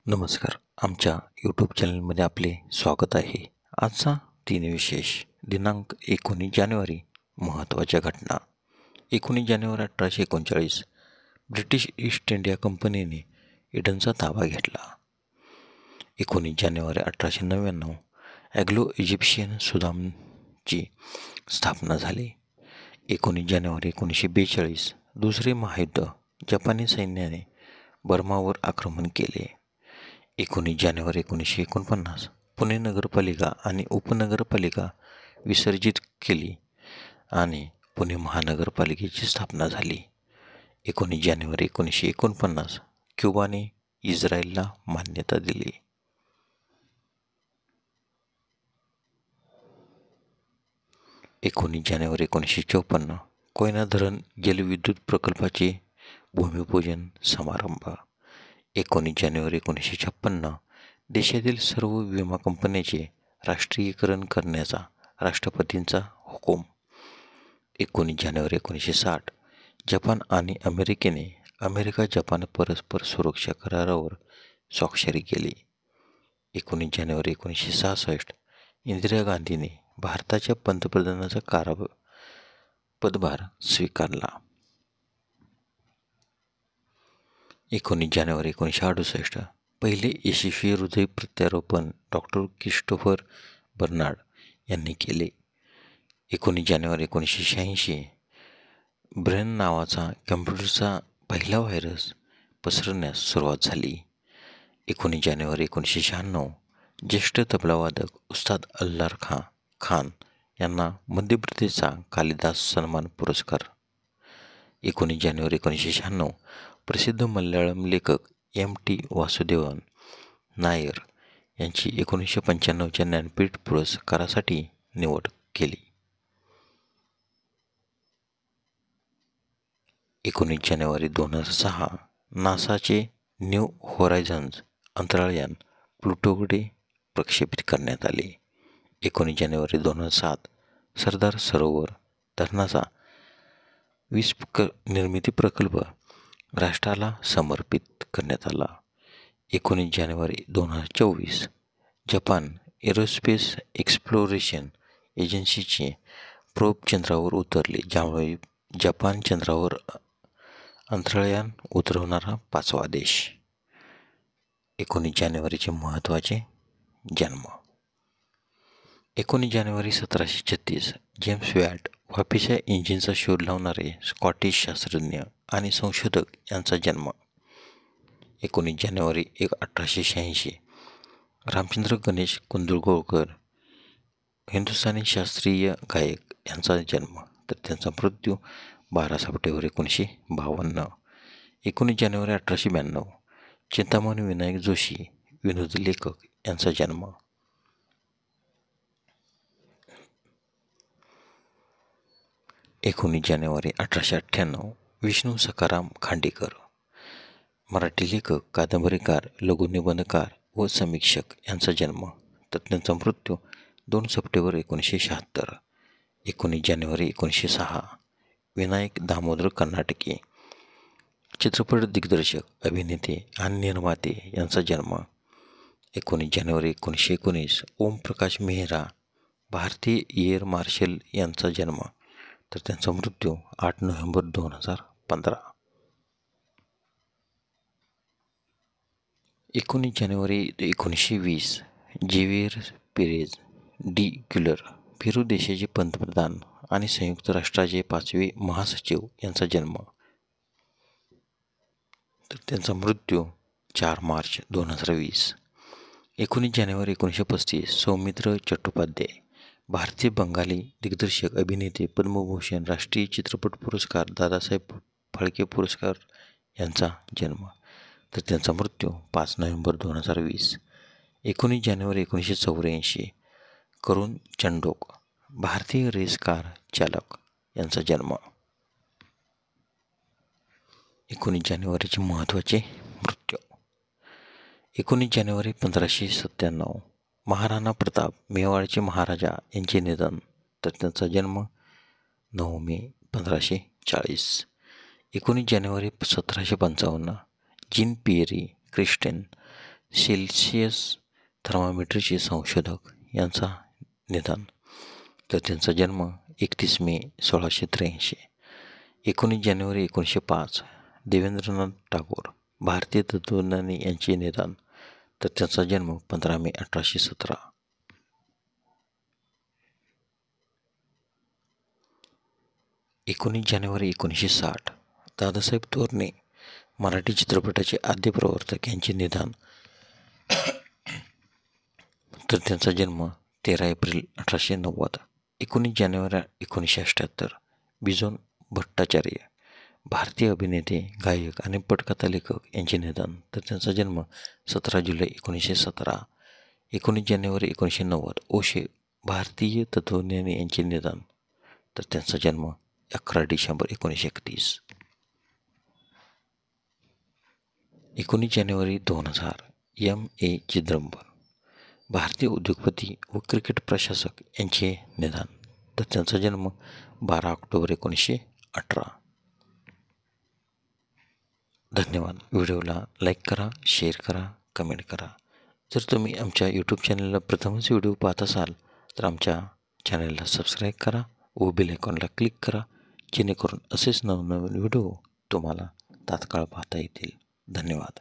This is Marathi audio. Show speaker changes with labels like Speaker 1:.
Speaker 1: नमस्कार. आमच्या यूट्यूब चॅनलमध्ये आपले स्वागत आहे. आजचा दिनविशेष दिनांक 19 जानेवारी. महत्त्वाच्या घटना. 19 जानेवारी 1839 ब्रिटिश ईस्ट इंडिया कंपनीने एडनचा ताबा घेतला. 19 जानेवारी 1899 ॲग्लो इजिप्शियन सुदानची स्थापना झाली. 19 जानेवारी 1942 दुसरे महायुद्ध. जपानी सैन्याने बर्मावर आक्रमण केले. 19 जानेवारी 1949 पुणे नगरपालिका आणि उपनगरपालिका विसर्जित केली आणि पुणे महानगरपालिकेची स्थापना झाली. 19 जानेवारी 1949 क्युबाने इस्रायलला मान्यता दिली. 19 जानेवारी 1954 कोयना धरण जलविद्युत प्रकल्पाचे भूमिपूजन समारंभ. 19 जानेवारी 1956 देशातील सर्व विमा कंपन्यांचे राष्ट्रीयीकरण करण्याचा राष्ट्रपतींचा हुकूम. 19 जानेवारी 1960 जपान आणि अमेरिकेने अमेरिका जपान परस्पर सुरक्षा करारावर स्वाक्षरी केली. 19 जानेवारी 1966 इंदिरा गांधीने भारताच्या पंतप्रधानाचा पदभार स्वीकारला. 19 जानेवारी 1968 पहिले यशस्वी हृदय प्रत्यारोपण डॉक्टर क्रिस्टोफर बर्नार्ड यांनी केले. 19 जानेवारी 1986 ब्रेन नावाचा कम्प्युटरचा पहिला व्हायरस पसरण्यास सुरुवात झाली. 19 जानेवारी 1996 ज्येष्ठ तबलावादक उस्ताद अल्लार खान यांना मध्य प्रदेशचा कालिदास सन्मान पुरस्कार. 19 जानेवारी 1996 प्रसिद्ध मल्याळम लेखक M.T. वासुदेवन नायर यांची 1995च्या ज्ञानपीठ पुरस्कारासाठी निवड केली. 19 जानेवारी 2006 नासाचे न्यू होरायझन्स अंतराळयान प्लुटोकडे प्रक्षेपित करण्यात आले. 19 जानेवारी 2007 सरदार सरोवर धरणाचा वीज निर्मिती प्रकल्प राष्ट्राला समर्पित करण्यात आला. 19 जानेवारी 2024 जपान एरोस्पेस एक्सप्लोरेशन एजन्सीचे प्रोब चंद्रावर उतरले, ज्यामुळे जपान चंद्रावर अंतराळयान उतरवणारा 5वा देश. 19 जानेवारीचे महत्त्वाचे जन्म. 19 जानेवारी 1736 जेम्स वॅट वाफेच्या इंजिनचा शोध लावणारे स्कॉटिश शास्त्रज्ञ आणि संशोधक यांचा जन्म. 19 जानेवारी 1886 रामचंद्र गणेश कुंदळकर हिंदुस्थानी शास्त्रीय गायक यांचा जन्म, तर त्यांचा मृत्यू 12 सप्टेंबर 1952. 19 जानेवारी 1892 चिंतामणी विनायक जोशी विनोदी लेखक यांचा जन्म. 19 जानेवारी 1898 विष्णू सखाराम खांडेकर मराठी लेखक, कादंबरीकार, लघुनिबंधकार व समीक्षक यांचा जन्म, तर त्यांचा मृत्यू 2 सप्टेंबर 1976. 19 जानेवारी 1906 विनायक दामोदर कर्नाटके चित्रपट दिग्दर्शक, अभिनेते आणि निर्माते यांचा जन्म. 19 जानेवारी 1919 ओमप्रकाश मेहरा भारतीय एअर मार्शल यांचा जन्म, तर त्यांचा मृत्यू 8 नोव्हेंबर 2015. 19 जानेवारी 1920 जेवियर पेरेझ डी क्युलर पेरू देशाचे पंतप्रधान आणि संयुक्त राष्ट्राचे 5वे महासचिव यांचा जन्म, तर त्यांचा मृत्यू 4 मार्च 2020. 19 जानेवारी 1935 सौमित्र चट्टोपाध्याय भारतीय बंगाली दिग्दर्शक, अभिनेते, पद्मभूषण, राष्ट्रीय चित्रपट पुरस्कार, दादासाहेब फाळके पुरस्कार यांचा जन्म, तर त्यांचा मृत्यू 5 नोव्हेंबर 2020. 19 जानेवारी 1984 करुण चंडोक भारतीय रेस कार चालक यांचा जन्म. 19 जानेवारीचे महत्त्वाचे मृत्यू. 19 जानेवारी 1597 महाराणा प्रताप मेवाडचे महाराजा यांचे निधन, तर त्यांचा जन्म 9 मे 1540. 19 जानेवारी 1755 जीन पियरी क्रिस्टेन सेल्सिअस थर्मामीटरचे संशोधक यांचा निधन. तर त्यांचा जन्म 31 मे 1683. 19 जानेवारी 1905 देवेंद्रनाथ टागोर, भारतीय तत्त्वज्ञानी यांचे निधन. तर त्यांचा जन्म 15 मे 1817. 19 जानेवारी 1960 दादासाहेब तोरणे, मराठी चित्रपटाचे आद्य प्रवर्तक यांचे निधन. तर त्यांचा जन्म 13 एप्रिल 1890. 19 जानेवारी 1978 बिजोन भट्टाचार्य, भारतीय अभिनेते, गायक आणि पटकथा लेखक यांचे निधन. तर त्यांचा जन्म 17 जुलै 1917. 19 जानेवारी 1990 ओशे, भारतीय तत्त्वज्ञानी यांचे निधन. तर त्यांचा जन्म 11 डिसेंबर 1931. 19 जानेवारी 2000 M.A. चिदंबरम, भारतीय उद्योगपती व क्रिकेट प्रशासक यांचे निधन. तर त्यांचा जन्म 12 ऑक्टोबर 1918. धन्यवाद. व्हिडिओला लाईक करा, शेअर करा, कमेंट करा. जर तुम्ही आमच्या यूट्यूब चॅनलला प्रथमच व्हिडिओ पाहत असाल तर आमच्या चॅनलला सबस्क्राईब करा व बेल आयकॉनला क्लिक करा, जेणेकरून असेच नवनवीन व्हिडिओ तुम्हाला तात्काळ पाहता येतील. धन्यवाद.